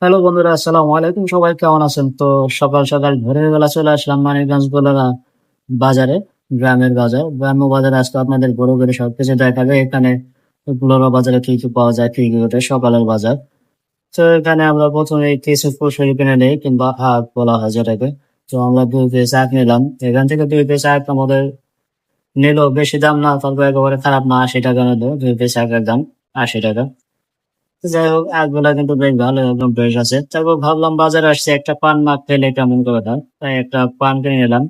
Hello বন্ধুরা, আসসালামু আলাইকুম। সবাই কেমন আছেন? তো সকাল, সকাল ভোরের বেলা চলে আসলাম মানিকগঞ্জ বলাকা বাজারে, গ্রামের বাজার। গ্রাম্য বাজারে আজকে আপনাদের ঘুরে সবকিছু দেখাবে। এখানে বলাকা বাজারে কি, কি পাওয়া যায়, কি, কি ওঠে সকালের বাজার। তো এখানে আমরা ১ম এই কিছু কচুরি কিনে নেই কিংবা আখ বলা হয় যেটাকে। তো আমরা ২ পিস আখ নিলাম। এখান থেকে ২ পিস আখ আমাদের নিল বেশি দাম না, তারপর একেবারে খারাপ না, ৳৮০ নিল। ২ পিস আখের দাম ৳৮০। তো যাই হোক আগগুলা কিন্তু বেশ ভালো একদম ফ্রেশ আছে। তারপর ভাবলাম বাজারে আসছি একটা পান না খেলে কেমন করে হয়। তাই একটা পান কিনে নিলাম।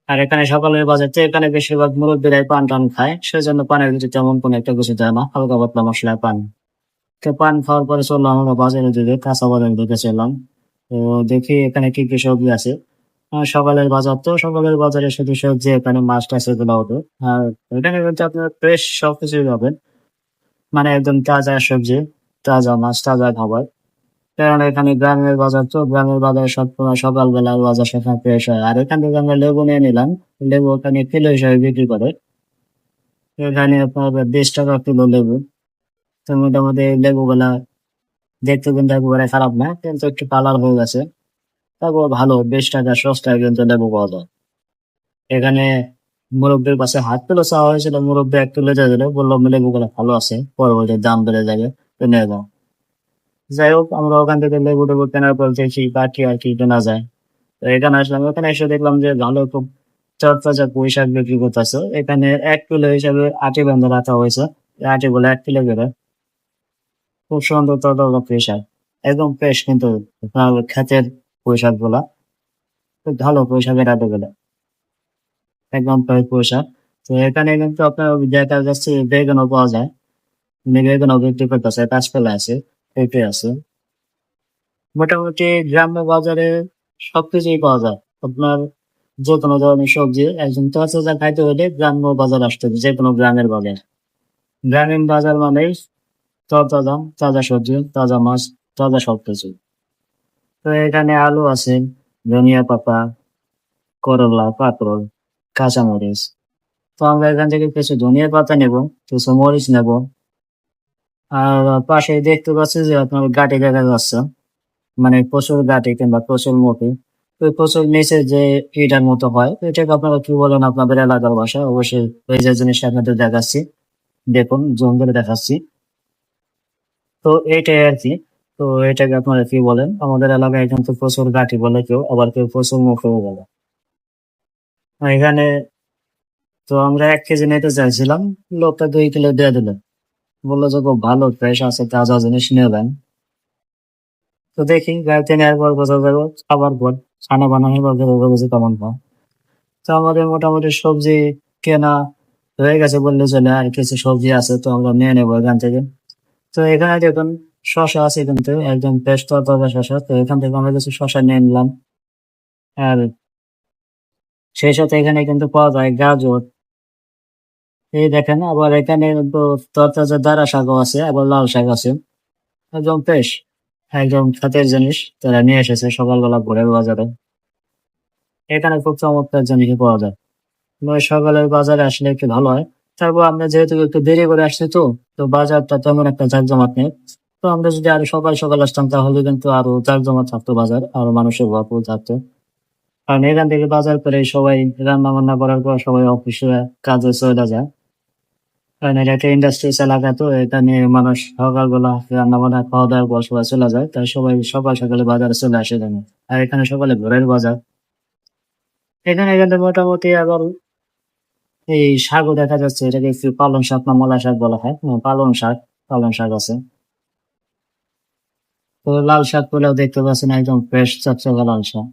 আর এখানে সকালের বাজার তো এখানে বেশিরভাগ মুরব্বিরাই পান-টান খায়। সেজন্য পানের ভিতরে তেমন কোনো একটা কিছু দেয় না। হালকা পাতলা মসলার পান। তো পান খাওয়ার পরে চললাম আমরা বাজারের দিকে, কাঁচা বাজারের দিকে চললাম। তো দেখি এখানে কি, কি সবজি আছে। সকালের বাজার তো সকালের বাজারে শুধু সবজি এখানে মাছ-টাছ এগুলো হতো। আর এখানে কিন্তু আপনার ফ্রেশ সবকিছুই পাবেন। মানে একদম তাজা সবজি, তাজা মাছ, তাজা খাবার। কারণ এখানে গ্রামের বাজার তো, গ্রামের বাজারে সবসময় সকালবেলার বাজার সবসময় ফ্রেশ হয়। আর এখান থেকে আমরা লেবু নিয়ে নিলাম। লেবু ওখানে কিলো হিসাবে বিক্রি করে। এখানে আপনার ৳২০ কিলো লেবু। তো মোটামুটি লেবুগুলা দেখতে কিন্তু একেবারে খারাপ না, কিন্তু একটু কালার হয়ে গেছে। তারপর ভালো ৳২০ সস্তায় কিন্তু লেবু পাওয়া যায়। এখানে মুরব্বির পাশে হাত তুলে চাওয়া হয়েছিল, মুরব্বি ১ কিলো দিয়ে দিল। বললাম লেবুগুলা ভালো আছে, পরবর্তী দাম বেড়ে যাবে, তো নিয়ে যাও। যাই হোক আমরা ওখান থেকে লেবু-টেবু কেনার পর দেখি বাকি আর কি কেনা যায়। তো এখানে আসলাম। এখানে এসে দেখলাম যে ভালো খুব তরতাজা পুঁইশাক বিক্রি করতেছে। এখানে ১ কিলো হিসাবে আটি বেঁধে রাখা হয়েছে। এই আটিগুলো ১ কিলো করে। খুব সুন্দর তরতাজা পুঁইশাক। একদম ফ্রেশ কিন্তু আপনার ক্ষেতের পুঁইশাকগুলা। খুব ভালো পুঁইশাকের আটিগুলা। একদম ফ্রেশ পুঁইশাক। তো এখানে কিন্তু আপনার দেখা যাচ্ছে বেগুনও পাওয়া যায়। বেগুনও বিক্রি করতেছে, কাঁচকলা আছে, পেঁপে আছে। মোটামুটি গ্রাম্য বাজারে সবকিছুই পাওয়া যায়। আপনার যেকোনো ধরনের সবজি একদম তরতাজা খাইতে হলে গ্রাম্য বাজার আসতে হবে, যেকোনো গ্রামের বাজার। গ্রামীণ বাজার মানেই তরতাজা, তাজা সবজি, তাজা মাছ, তাজা সবকিছু। তো এখানে আলু আছে, ধনিয়া পাতা, করলা, কাঁকরোল, কাঁচামরিচ। তো আমরা এখান থেকে কিছু ধনিয়া পাতা নেবো, কিছু মরিচ নেবো। আর পাশেই দেখতে পাচ্ছি যে আপনার গাঁটি দেখা যাচ্ছে। মানে কচুর গাঁটি কিংবা কচুর মুখী। ওই কচুর নিচে যে ইটার মতো হয়, এটাকে আপনারা কি বলেন আপনাদের এলাকার ভাষায়? অবশ্যই ওই যে জিনিসটা আপনাদের দেখাচ্ছি। দেখুন জুম করে দেখাচ্ছি। তো এইটাই আরকি। তো এটাকে আপনারা কি বলেন? আমাদের এলাকায় কিন্তু কচুর গাঁটি বলে কেউ, আবার কেউ কচুর মুখীও বলে। এখানে তো আমরা ১ কেজি নিতে চাইছিলাম। লোকটা ২ কিলো দিয়ে দিল। বলল যে খুব ভালো ফ্রেশ আছে, তাজা জিনিস নেবেন। তো দেখি গাড়িতে নেওয়ার পর বোঝা যাবে, খাবার পর খানা বানানোর পর বোঝা যাবে যে কেমন হয়। তো আমাদের মোটামুটি সবজি কেনা হয়ে গেছে বললে চলে। আর কিছু সবজি আছে, তো আমরা নিয়ে নেবো এখান থেকে। তো এখানে দেখুন শসা আছে কিন্তু একদম ফ্রেশ তরতাজা শসা। তো এখান থেকে আমরা কিছু শসা নিয়ে নিলাম। আর সেই সাথে এখানে কিন্তু পাওয়া যায় গাজর। এই দেখেন আবার এখানে কিন্তু তরতাজা দারা শাকও আছে, আবার লাল শাক আছে। একদম ফ্রেশ, একদম ক্ষেতের জিনিস তারা নিয়ে এসেছে সকালবেলা ভোরের বাজারে। এখানে খুব চমৎকার জিনিসই পাওয়া যায়। নয় সকালের বাজারে আসলে একটু ভালো হয়। তারপর আমরা যেহেতু একটু দেরি করে আসছি তো, তো বাজারটা তেমন একটা জাঁকজমক নেই। তো আমরা যদি আরো সকাল, সকাল আসতাম তাহলে কিন্তু আরো জাঁকজমক থাকতো বাজার, আরো মানুষের ভরপুর থাকতো। কারণ এখান থেকে বাজার করে সবাই রান্না-বান্না করার পর সবাই অফিসে কাজে চইলা যায়। কারণ এটা একটা ইন্ডাস্ট্রিয়াল এলাকা তো এখানে মানুষ সকালবেলা রান্না-বান্না খাওয়া-দাওয়ার পর সবাই চলে যায়। তাই সবাই সকাল, সকালে বাজারে চলে আসে এখানে। আর এখানে সকালে ভোরের বাজার। এখানে কিন্তু মোটামুটি আবার এই শাকও দেখা যাচ্ছে। এটাকে একটু পালং শাক না মলা শাক বলা হয়। পালং শাক আছে। তো লাল শাকগুলাও দেখতে পাচ্ছেন একদম ফ্রেশ চকচকে লাল শাক।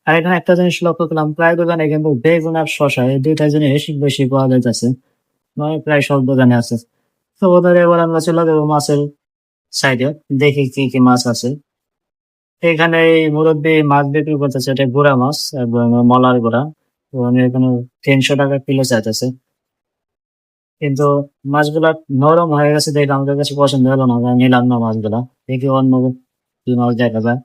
আর এখানে একটা জিনিস লক্ষ্য করলাম, প্রায় দোকানে কিন্তু বেগুন আর শসা এই ২ টা জিনিস বেশি পাওয়া যাইতেছে। মানে প্রায় সব দোকানে আছে। তো ওদের এবার আমরা চলে যাবো মাছের সাইডে। দেখি কি, কি মাছ আছে। এখানে এই মুরব্বি মাছ বিক্রি করতেছে। এটা গুড়া মাছ এবং মলার গুড়া। তো উনি এখানে ৳৩০০ কিলো চাইতেছে। কিন্তু মাছগুলা নরম হয়ে গেছে দেখে আমাদের কাছে পছন্দ হলো না। আমরা নিলাম না মাছগুলা। দেখি অন্য কি মাছ দেখা যায়।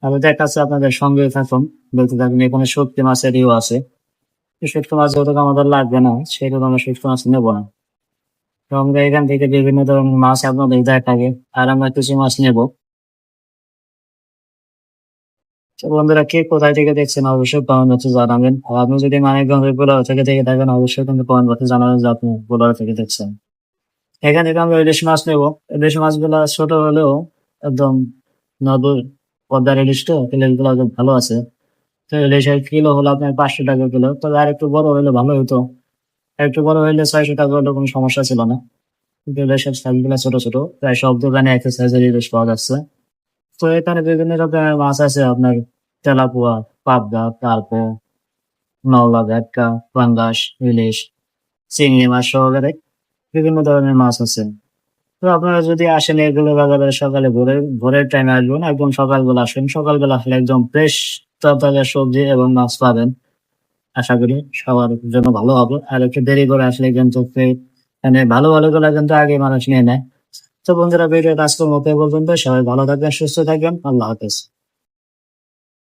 তাহলে দেখাচ্ছে আপনাদের সঙ্গেই থাকুন। দেখতে থাকুন। এখানে শুটকি মাছের আছে। শুটকি মাছ যেহেতু আমাদের লাগবে না, সেহেতু আমরা শুটকি মাছ নেব না। তো আমরা এখান থেকে বিভিন্ন ধরনের মাছ আপনাদের দেখাবো। আর আমরা কিছু মাছ নেব। তো বন্ধুরা, কে কোথায় থেকে দেখছেন অবশ্যই কমেন্ট বক্সে জানাবেন। আর আপনি যদি মানিকগঞ্জের বোলার থেকে থাকেন অবশ্যই কিন্তু কমেন্ট বক্সে জানাবেন যে আপনি বোলার থেকে দেখছেন। এখান থেকে আমরা ইলিশ মাছ নেব। ইলিশ মাছগুলা ছোট হলেও একদম নদীর পদ্মার ইলিশ তো ইলিশগুলো একদম ভালো আছে। তো ইলিশের কিলো হলো আপনার 500 টাকা কিলো। তবে আর একটু বড় হলে ভালো হতো। আর একটু বড় হইলে 600 টাকা হলে কোনো সমস্যা ছিল না। কিন্তু ইলিশের সাইজগুলো ছোট ছোট, প্রায় সব দোকানে একই সাইজের ইলিশ পাওয়া যাচ্ছে। তো এখানে বিভিন্ন রকমের মাছ আছে আপনার তেলাপুয়া, পাবদা, তারপর নওলা, ভেটকা, পাঙ্গাস, ইলিশ, চিংড়ি মাছ সহকারে বিভিন্ন ধরনের মাছ আছে। তো আপনারা যদি আসেন এগুলো বাজারে সকালে ভোরের টাইমে আসবেন, একদম সকালবেলা আসবেন। সকালবেলা আসলে একদম ফ্রেশ টাটকা সবজি এবং মাছ পাবেন। আশা করি সবার জন্য ভালো হবে। আর একটু দেরি করে আসলে কিন্তু মানে ভালো গুলা কিন্তু আগে মানুষ নিয়ে নেয়। তো বন্ধুরা, ভিডিওটা আজকের মতো এ পর্যন্ত। সবাই ভালো থাকবেন, সুস্থ থাকবেন। আল্লাহ হাফেজ।